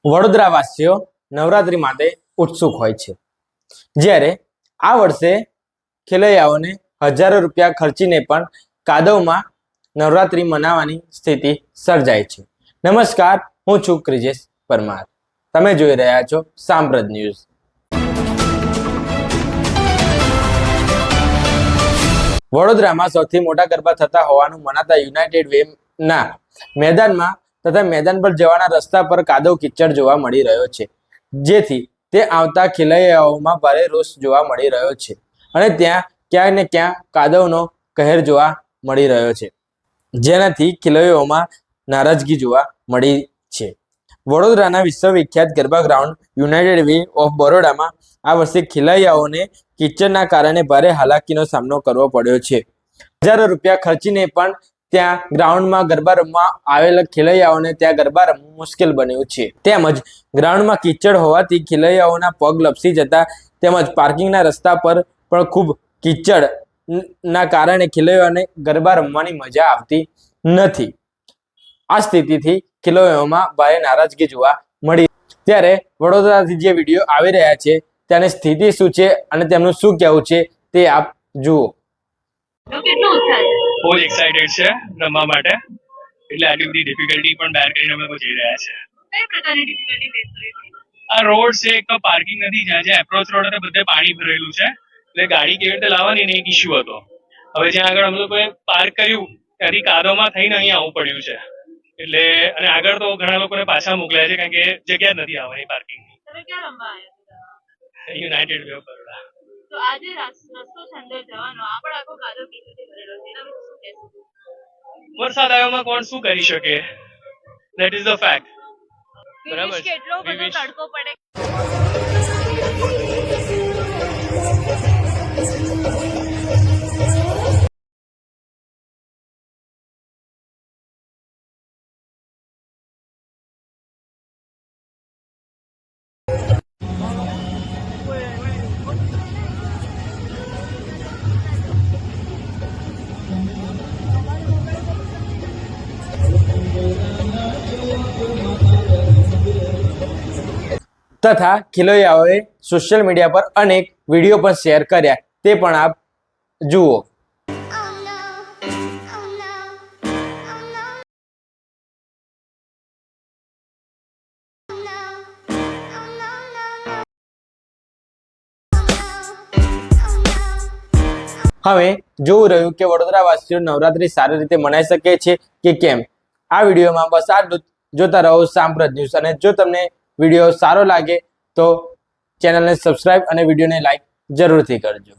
વડોદરાવાસીઓ નવરાત્રી માટે ઉત્સુક હોય છે, જ્યારે આ વર્ષે ખેલૈયાઓને હજારો રૂપિયા ખર્ચીને પણ કાદવમાં નવરાત્રી મનાવવાની સ્થિતિ સર્જાય છે. નમસ્કાર, હું છું ક્રિજેશ પરમાર. તમે જોઈ રહ્યા છો સાંપ્રત ન્યૂઝ. વડોદરામાં સૌથી મોટા ગરબા થતા હોવાનું મનાતા યુનાઇટેડ વેના મેદાનમાં તથા મેદાન પર જવાના રસ્તા પર કાદવ કિચડ જોવા મળી રહ્યો છે, જેથી તે આવતા ખેલૈયાઓમાં ભારે રોષ જોવા મળી રહ્યો છે અને ત્યાં ક્યાંક ને ક્યાં કાદવનો કહેર જોવા મળી રહ્યો છે, જેનાથી ખેલૈયાઓમાં નારાજગી જોવા મળી છે. વડોદરાના વિશ્વવિખ્યાત garba ground United Way of બરોડામાં આ વર્ષે ખેલૈયાઓને કિચડના કારણે ભારે હાલાકીનો સામનો કરવો પડ્યો છે. હજારો રૂપિયા ખર્ચીને પણ ત્યાં ગ્રાઉન્ડમાં ગરબા રમવા આવેલા ખેલૈયાઓને ત્યાં ગરબા રમવું મુશ્કેલ બન્યું છે. તેમજ ગ્રાઉન્ડમાં કિચડ હોવાથી ખેલૈયાઓના પગ લપસી જતા તેમજ પાર્કિંગના રસ્તા પર પણ ખૂબ કિચડના કારણે ખેલૈયાઓને ગરબા રમવાની મજા આવતી નથી. આ સ્થિતિથી ખેલૈયાઓમાં ભારે નારાજગી જોવા મળી. ત્યારે વડોદરાથી જે વિડીયો આવી રહ્યા છે તેની સ્થિતિ શું છે અને તેમનું શું કહેવું છે તે આપ જુઓ. ફૂલ એક્સાઇટેડ છે રમવા માટે, એટલે આટલી બધી ડિફિકલ્ટી પણ બેર કરીને અમે જઈ રહ્યા છે. કઈ પ્રકારની ડિફિકલ્ટી ફેસ કરી છે? આ રોડ છે, એક તો પાર્કિંગ નથી, જ્યાં એપ્રોચ રોડ હતો બધે પાણી ભરેલું છે, એટલે ગાડી કેવી રીતે લાવવાની ને એક ઇશ્યુ હતો. હવે જ્યાં આગળ અમે લોકોએ પાર્ક કર્યું ત્યાંથી કાદવમાં થઈને અહીંયા આવવું પડ્યું છે, એટલે અને આગળ તો ઘણા લોકોને પાછા મોકલ્યા છે કારણ કે જગ્યા જ નથી આવવાની પાર્કિંગની. તમે ક્યાં રમવા આવ્યા હતા? United Way of Baroda. તો આજે રસ્તો છે અંદર જવાનો, આ પણ આખો કાદવ કિચડથી ભરેલો છે, એના વિશે શું કહેશો? વરસાદ આવ્યામાં કોણ શું કરી શકે? That is the fact. બરાબર. કેટલો બધો તડકો પડે. તથા ખેલૈયાઓએ સોશિયલ મીડિયા પર અનેક વિડીયો પણ શેર કર્યા, તે પણ આપ જુઓ. હવે જોવું રહ્યું કે વડોદરાવાસીઓ નવરાત્રી સારી રીતે મનાઈ શકે છે કે કેમ. આ વિડીયોમાં બસ આટલું. જોતા રહો સાંપ્રત ન્યૂઝ. અને જો તમને વિડીયો સારો લાગે તો ચેનલને સબસ્ક્રાઇબ અને વિડીયોને લાઈક જરૂરથી કરજો.